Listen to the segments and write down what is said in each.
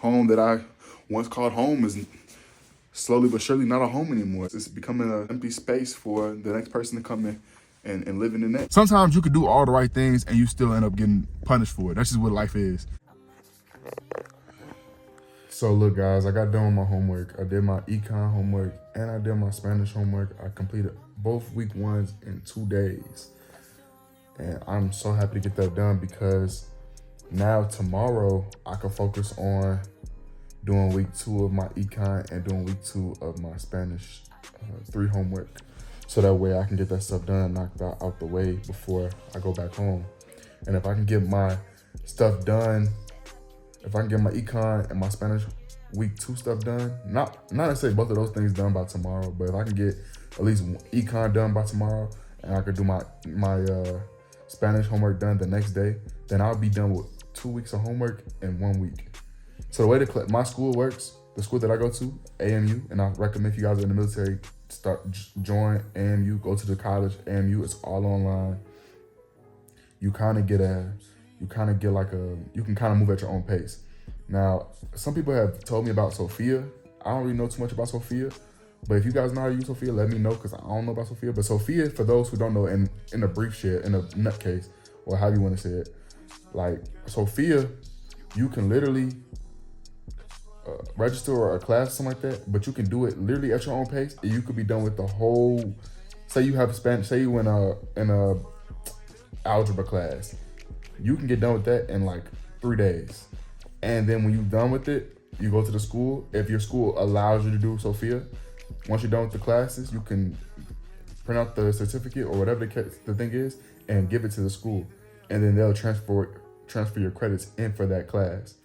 home that I once called home is slowly but surely not a home anymore. It's becoming an empty space for the next person to come in and live in it. Sometimes you could do all the right things and you still end up getting punished for it. That's just what life is. So look guys, I got done with my homework. I did my econ homework and I did my Spanish homework. I completed both week ones in 2 days. And I'm so happy to get that done because now tomorrow I can focus on doing week 2 of my econ and doing week 2 of my Spanish 3 homework. So that way I can get that stuff done, knocked out the way before I go back home. And if I can get my stuff done, if I can get my econ and my Spanish week 2 stuff done, not to say both of those things done by tomorrow, but if I can get at least econ done by tomorrow and I could do my Spanish homework done the next day, then I'll be done with 2 weeks of homework in 1 week. So the way my school works, the school that I go to, AMU, and I recommend if you guys are in the military, join AMU, go to the college, AMU, it's all online. You kind of you can kind of move at your own pace. Now, some people have told me about Sophia. I don't really know too much about Sophia, but if you guys know how to use Sophia, let me know because I don't know about Sophia. But Sophia, for those who don't know, in a brief share, in a nutcase, or however you want to say it, like Sophia, you can literally register or a class or something like that, but you can do it literally at your own pace. And you could be done with the whole, say you have Spanish, say you in a algebra class, you can get done with that in like 3 days. And then when you're done with it, you go to the school. If your school allows you to do Sophia, once you're done with the classes, you can print out the certificate or whatever the thing is and give it to the school. And then they'll transfer your credits in for that class.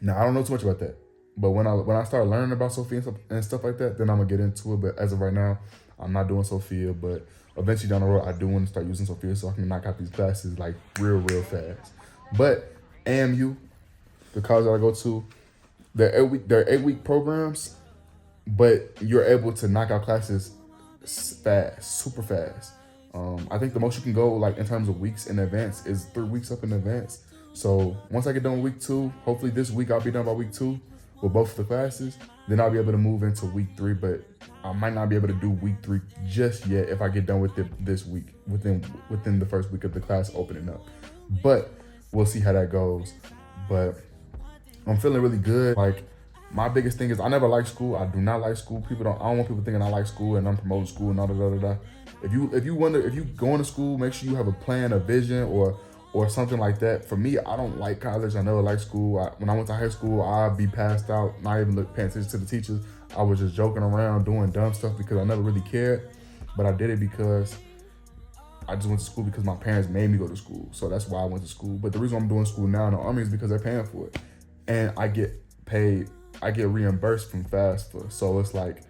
Now, I don't know too much about that, but when I start learning about Sophia and stuff like that, then I'm gonna get into it. But as of right now, I'm not doing Sophia, but eventually down the road, I do want to start using Sophia so I can knock out these classes like real fast. But AMU, the college that I go to, they're 8-week programs, but you're able to knock out classes fast, super fast. I think the most you can go like in terms of weeks in advance is 3 weeks up in advance. So once I get done with week 2, hopefully this week I'll be done by week 2 with both of the classes. Then I'll be able to move into week 3, but I might not be able to do week 3 just yet if I get done with it this week, within the first week of the class opening up. But we'll see how that goes. But I'm feeling really good. Like, my biggest thing is I never liked school. I do not like school. I don't want people thinking I like school and I'm promoting school and all da. If you go into school, make sure you have a plan, a vision, or something like that. For me, I don't like college. I never liked school. When I went to high school, I'd be passed out, not even paying attention to the teachers. I was just joking around, doing dumb stuff because I never really cared. But I did it because I just went to school because my parents made me go to school. So that's why I went to school. But the reason I'm doing school now in the Army is because they're paying for it. And I get reimbursed from FAFSA. So it's like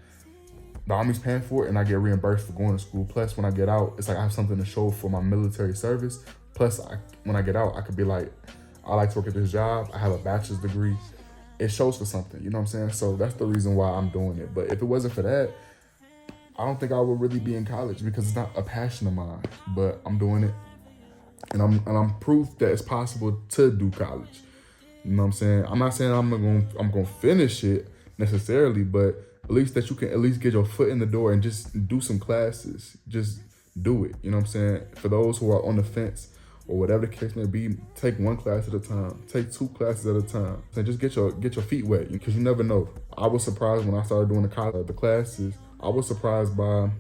the Army's paying for it and I get reimbursed for going to school. Plus, when I get out, it's like I have something to show for my military service. Plus, when I get out, I could be like, I like to work at this job. I have a bachelor's degree. It shows for something, you know what I'm saying? So that's the reason why I'm doing it. But if it wasn't for that, I don't think I would really be in college because it's not a passion of mine. But I'm doing it, and I'm proof that it's possible to do college. You know what I'm saying? I'm not saying I'm gonna finish it necessarily, but at least that you can at least get your foot in the door and just do some classes. Just do it. You know what I'm saying? For those who are on the fence or whatever the case may be, take 1 class at a time. Take 2 classes at a time. And just get your feet wet because you never know. I was surprised when I started doing the classes. I was surprised by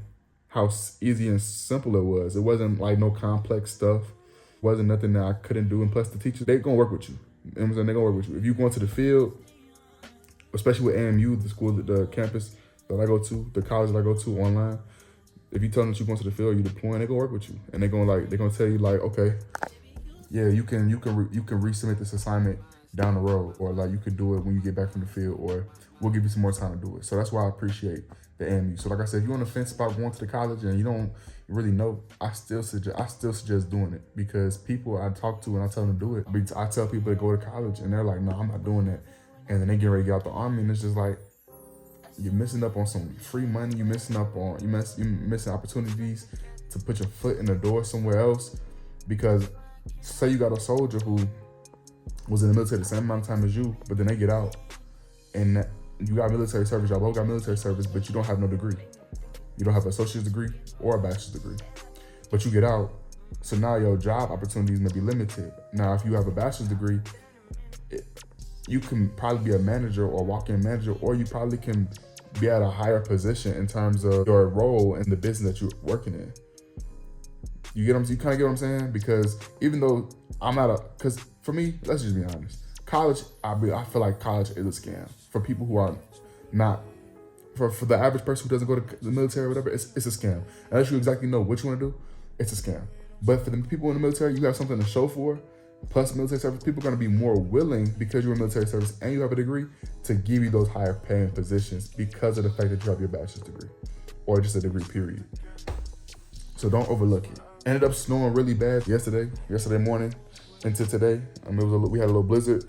how easy and simple it was. It wasn't like no complex stuff. It wasn't nothing that I couldn't do. And plus the teachers, they're gonna work with you. You know what I'm saying? They're gonna work with you. If you go into the field, especially with AMU, the school, the campus that I go to, the college that I go to online, if you tell them that you're going to the field, you're deploying, they're gonna work with you. And they're gonna tell you like, okay, yeah, you can resubmit this assignment down the road, or like you could do it when you get back from the field, or we'll give you some more time to do it. So that's why I appreciate the AMU. So like I said, if you're on the fence about going to the college and you don't really know, I still suggest doing it because people I talk to and I tell them to do it. I tell people to go to college and they're like, no, I'm not doing that. And then they get ready to get out the Army and it's just like, you're missing up on some free money. You're missing opportunities to put your foot in the door somewhere else. Because say you got a soldier who was in the military the same amount of time as you, but then they get out and you got military service, y'all both got military service, but you don't have no degree. You don't have an associate's degree or a bachelor's degree, but you get out. So now your job opportunities may be limited. Now, if you have a bachelor's degree, you can probably be a manager or walk-in manager, or you probably can be at a higher position in terms of your role in the business that you're working in. You get what I'm, you kind of get what I'm saying? Because even though I'm not because for me, let's just be honest, college, I feel like college is a scam for people who are not, for the average person who doesn't go to the military or whatever, it's a scam. Unless you exactly know what you want to do, it's a scam. But for the people in the military, you have something to show for, plus military service, people are going to be more willing, because you're in military service and you have a degree, to give you those higher paying positions because of the fact that you have your bachelor's degree or just a degree, period. So don't overlook it. Ended up snowing really bad yesterday morning into today. I mean, we had a little blizzard,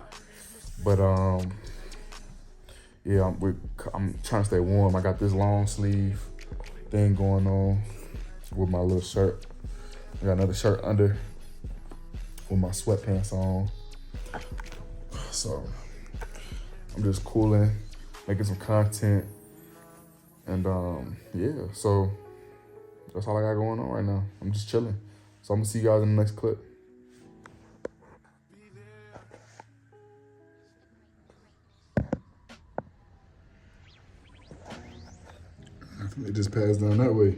but yeah, I'm trying to stay warm. I got this long sleeve thing going on with my little shirt. I got another shirt under with my sweatpants on. So I'm just cooling, making some content, and yeah, so that's all I got going on right now. I'm just chilling. So I'm gonna see you guys in the next clip. I think they just passed down that way.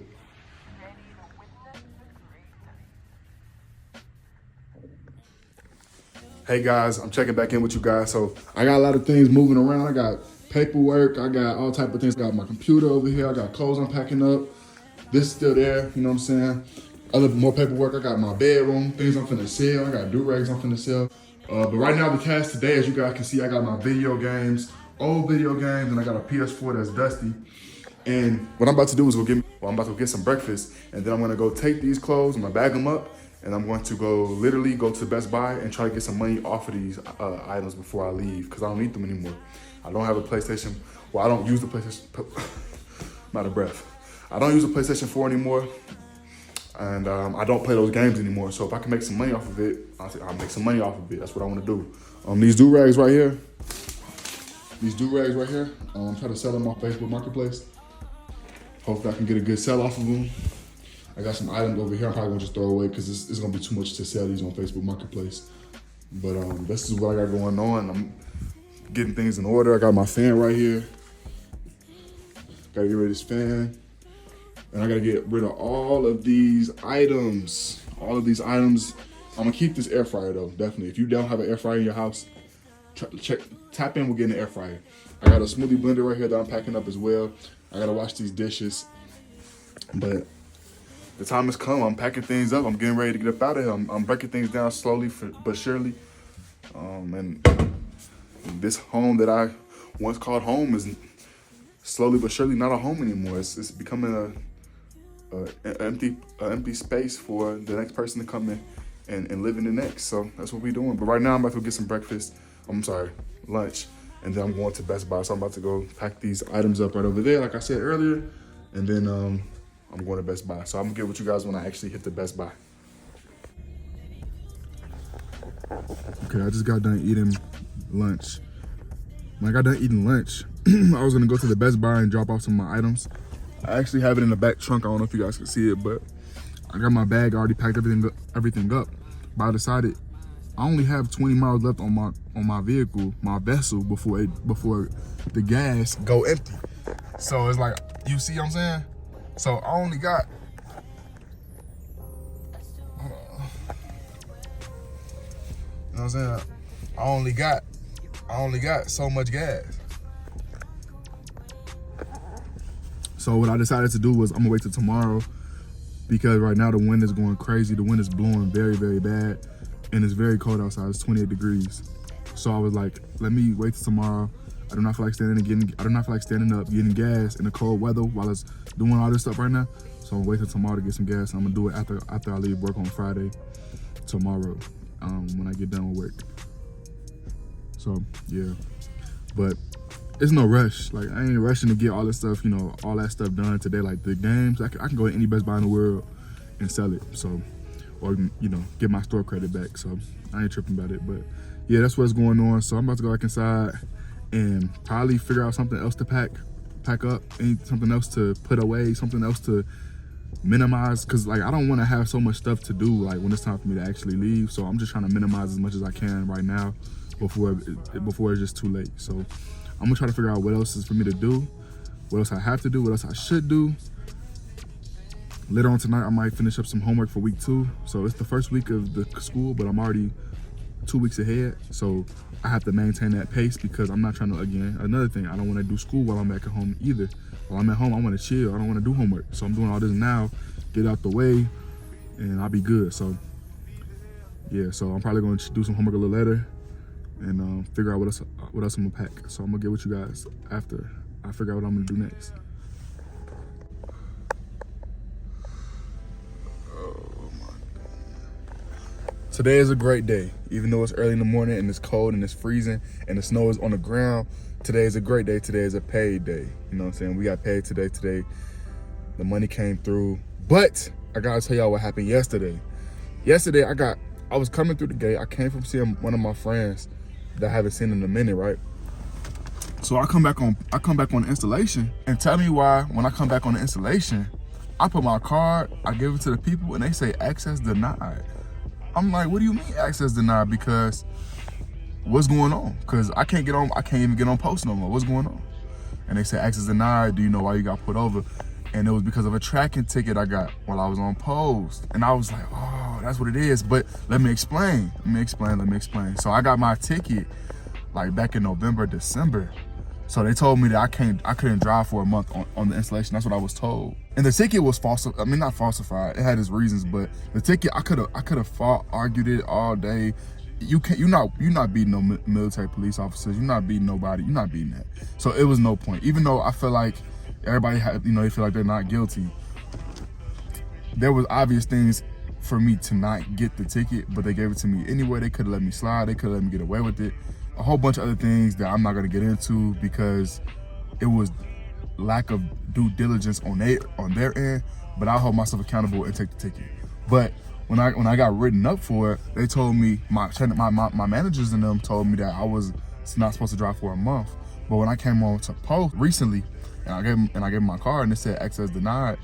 Hey guys, I'm checking back in with you guys. So I got a lot of things moving around. I got paperwork, I got all type of things. I got my computer over here, I got clothes I'm packing up. This is still there, you know what I'm saying? More paperwork, I got my bedroom, things I'm finna sell, I got do-rags I'm finna sell. But right now the task today, as you guys can see, I got my video games, old video games, and I got a PS4 that's dusty. And what I'm about to do is I'm about to get some breakfast, and then I'm gonna go take these clothes, I'm gonna bag them up, and I'm going to literally go to Best Buy and try to get some money off of these items before I leave, because I don't need them anymore. I don't have a PlayStation, well, I don't use the PlayStation, I'm out of breath. I don't use the PlayStation 4 anymore, and I don't play those games anymore. So if I can make some money off of it, I'll make some money off of it. That's what I want to do. These do-rags right here, I'm trying to sell them off Facebook Marketplace. Hopefully I can get a good sell off of them. I got some items over here I'm probably gonna just throw away because it's gonna be too much to sell these on Facebook Marketplace. But this is what I got going on. I'm getting things in order. I got my fan right here. Gotta get rid of this fan. And I gotta get rid of all of these items. I'm gonna keep this air fryer though, definitely. If you don't have an air fryer in your house, tap in with getting an air fryer. I got a smoothie blender right here that I'm packing up as well. I gotta wash these dishes. But the time has come. I'm packing things up. I'm getting ready to get up out of here. I'm breaking things down slowly but surely. And this home that I once called home is slowly but surely not a home anymore. It's becoming an empty space for the next person to come in and live in the next. So that's what we're doing. But right now I'm about to get some breakfast. Lunch. And then I'm going to Best Buy. So I'm about to go pack these items up right over there, like I said earlier. And then I'm going to Best Buy. So I'm gonna get with you guys when I actually hit the Best Buy. Okay, I just got done eating lunch. When I got done eating lunch, I was gonna go to the Best Buy and drop off some of my items. I actually have it in the back trunk. I don't know if you guys can see it, but I got my bag, I already packed everything up. But I decided I only have 20 miles left on my vehicle, my vessel, before the gas go empty. So it's like, you see what I'm saying? So I only got, you know what I'm saying? I only got so much gas. So what I decided to do was I'm gonna wait till tomorrow, because right now the wind is going crazy. The wind is blowing very, very bad, and it's very cold outside. It's 28 degrees. So I was like, let me wait till tomorrow. I do not feel like standing up, getting gas in the cold weather while it's doing all this stuff right now. So I'm waiting till tomorrow to get some gas. I'm gonna do it after I leave work on Friday, tomorrow, when I get done with work. So yeah, but it's no rush. Like, I ain't rushing to get all this stuff, all that stuff done today. Like the games, I can go to any Best Buy in the world and sell it. So, or get my store credit back. So I ain't tripping about it. But yeah, that's what's going on. So I'm about to go back inside and probably figure out something else to pack up, something else to put away, something else to minimize, because like I don't want to have so much stuff to do like when it's time for me to actually leave. So I'm just trying to minimize as much as I can right now before it's just too late. So I'm gonna try to figure out what else is for me to do, what else I have to do, what else I should do. Later on tonight, I might finish up some homework for week 2. So it's the first week of the school, but I'm already 2 weeks ahead. So I have to maintain that pace because I'm not trying to, again, another thing, I don't want to do school while I'm back at home either. While I'm at home, I want to chill. I don't want to do homework. So I'm doing all this now, get out the way, and I'll be good. So yeah, so I'm probably going to do some homework a little later and figure out what else I'm gonna pack. So I'm gonna get with you guys after I figure out what I'm gonna do next. Today is a great day. Even though it's early in the morning and it's cold and it's freezing and the snow is on the ground, today is a great day. Today is a paid day. You know what I'm saying? We got paid today. The money came through. But I gotta tell y'all what happened yesterday. Yesterday, I was coming through the gate. I came from seeing one of my friends that I haven't seen in a minute, right? So I come back on the installation, and tell me why when I come back on the installation, I put my card, I give it to the people, and they say access denied. I'm like, what do you mean access denied? Because what's going on? Because I can't even get on post no more. What's going on? And they say access denied. Do you know why you got put over? And it was because of a tracking ticket I got while I was on post. And I was like, oh, that's what it is. But let me explain. So I got my ticket like back in November, December. So they told me that I couldn't drive for a month on the installation. That's what I was told. And the ticket was falsified. I mean, not falsified. It had its reasons, but the ticket, I could have fought, argued it all day. You're not beating no military police officers. You're not beating nobody. You're not beating that. So it was no point. Even though I feel like everybody they feel like they're not guilty. There was obvious things for me to not get the ticket, but they gave it to me anyway. They could have let me slide. They could have let me get away with it. A whole bunch of other things that I'm not gonna get into because it was lack of due diligence on their end. But I'll hold myself accountable and take the ticket. But when I got written up for it, they told me my managers and them told me that I was not supposed to drive for a month. But when I came on to post recently, and I gave them my card and it said access denied,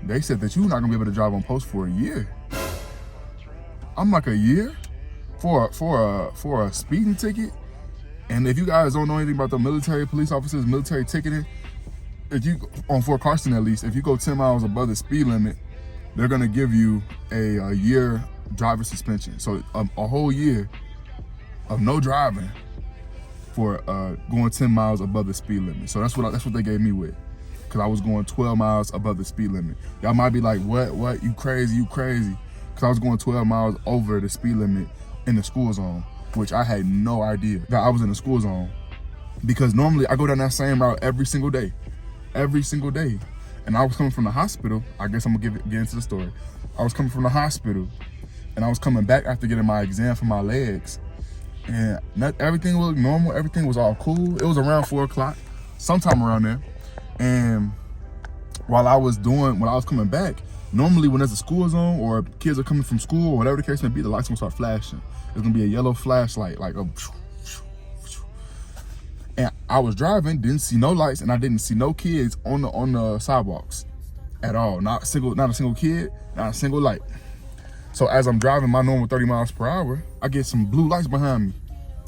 they said that you're not gonna be able to drive on post for a year. I'm like, a year for a speeding ticket? And if you guys don't know anything about the military police officers, military ticketing, if you on Fort Carson at least, if you go 10 miles above the speed limit, they're gonna give you a year driver suspension. So a whole year of no driving for going 10 miles above the speed limit. So that's what they gave me with, because I was going 12 miles above the speed limit. Y'all might be like, what? You crazy? Because I was going 12 miles over the speed limit in the school zone, which I had no idea that I was in the school zone, because normally I go down that same route every single day. And I was coming from the hospital. I guess I'm gonna get into the story. I was coming from the hospital, and I was coming back after getting my exam for my legs, and everything looked normal. Everything was all cool. It was around 4 o'clock, sometime around there. And while I was coming back, normally when there's a school zone or kids are coming from school or whatever the case may be, the lights gonna start flashing. There's gonna be a yellow flashlight, like a. And I was driving, didn't see no lights, and I didn't see no kids on the sidewalks at all. Not a single kid, not a single light. So as I'm driving my normal 30 miles per hour, I get some blue lights behind me.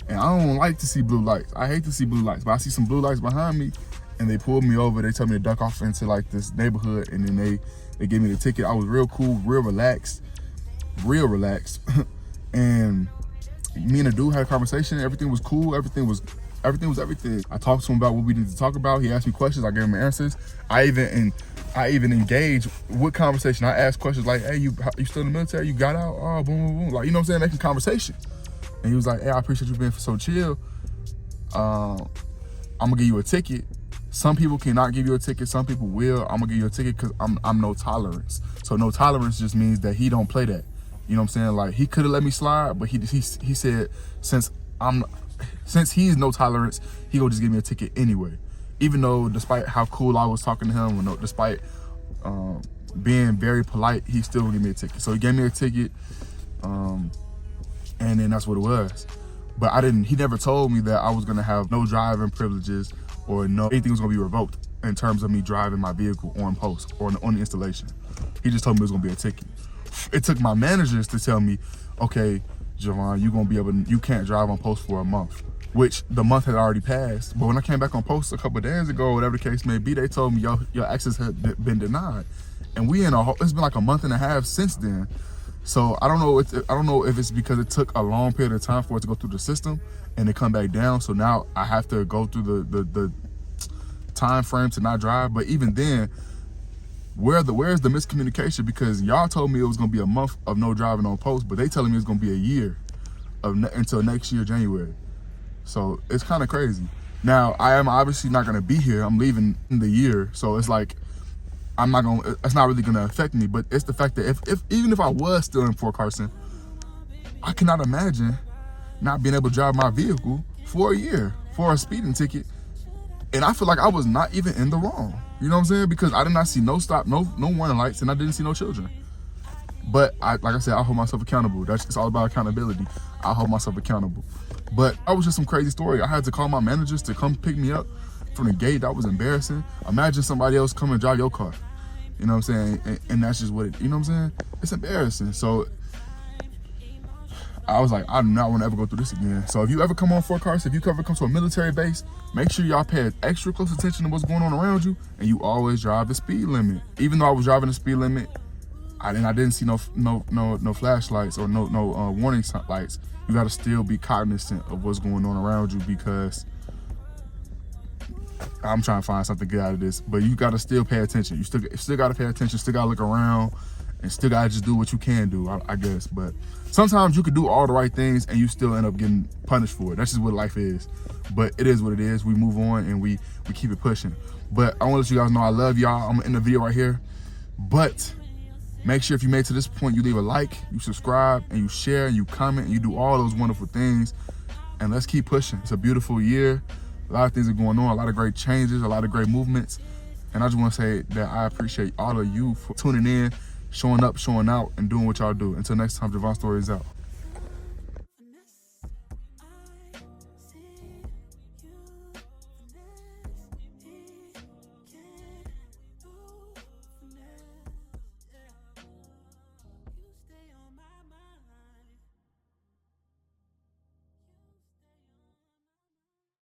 And I don't like to see blue lights. I hate to see blue lights, but I see some blue lights behind me, and they pulled me over. They told me to duck off into like this neighborhood, and then they gave me the ticket. I was real cool, real relaxed. And me and the dude had a conversation. Everything was cool. Everything was everything. I talked to him about what we needed to talk about. He asked me questions. I gave him answers. I even engaged with conversation. I asked questions like, hey, you still in the military? You got out? Oh, boom, boom, boom. Like, you know what I'm saying? Making conversation. And he was like, hey, I appreciate you being so chill. I'm gonna give you a ticket. Some people cannot give you a ticket. Some people will. I'm gonna give you a ticket because I'm no tolerance. So no tolerance just means that he don't play that. You know what I'm saying? Like, he could have let me slide, but he said since he's no tolerance, he gonna just give me a ticket anyway. Even though, despite how cool I was talking to him, or despite being very polite, he still gave me a ticket. So he gave me a ticket, and then that's what it was. But he never told me that I was gonna have no driving privileges or anything was gonna be revoked in terms of me driving my vehicle on post or on the installation. He just told me it was gonna be a ticket. It took my managers to tell me, okay, Javon, you can't drive on post for a month, which the month had already passed. But when I came back on post a couple of days ago, whatever the case may be, they told me your access had been denied. And it's been like a month and a half since then. So I don't know if it's because it took a long period of time for it to go through the system and it come back down. So now I have to go through the time frame to not drive. But even then, where's the miscommunication? Because y'all told me it was gonna be a month of no driving on post, but they telling me it's gonna be a year until next year, January. So it's kind of crazy. Now I am obviously not gonna be here. I'm leaving in the year. So it's like, it's not really gonna affect me, but it's the fact that even if I was still in Fort Carson, I cannot imagine not being able to drive my vehicle for a year for a speeding ticket. And I feel like I was not even in the wrong. You know what I'm saying? Because I did not see no stop, no warning lights, and I didn't see no children. But like I said, I hold myself accountable. It's all about accountability. I hold myself accountable. But that was just some crazy story. I had to call my managers to come pick me up from the gate. That was embarrassing. Imagine somebody else come and drive your car. You know what I'm saying? And that's just what you know what I'm saying? It's embarrassing. So I was like, I do not want to ever go through this again. So if you ever come on Fort Carson, if you ever come to a military base, make sure y'all pay extra close attention to what's going on around you, and you always drive the speed limit. Even though I was driving the speed limit, I didn't see no flashlights or no warning lights. You got to still be cognizant of what's going on around you, because I'm trying to find something good out of this, but you got to still pay attention. You still got to pay attention, still got to look around, and still got to just do what you can do, I guess. But sometimes you could do all the right things and you still end up getting punished for it. That's just what life is. But it is what it is. We move on and we keep it pushing. But I want to let you guys know I love y'all. I'm going to end the video right here. But make sure if you made it to this point, you leave a like, you subscribe, and you share, and you comment, and you do all those wonderful things. And let's keep pushing. It's a beautiful year. A lot of things are going on, a lot of great changes, a lot of great movements. And I just want to say that I appreciate all of you for tuning in, showing up, showing out, and doing what y'all do. Until next time, Issjivan Story is out.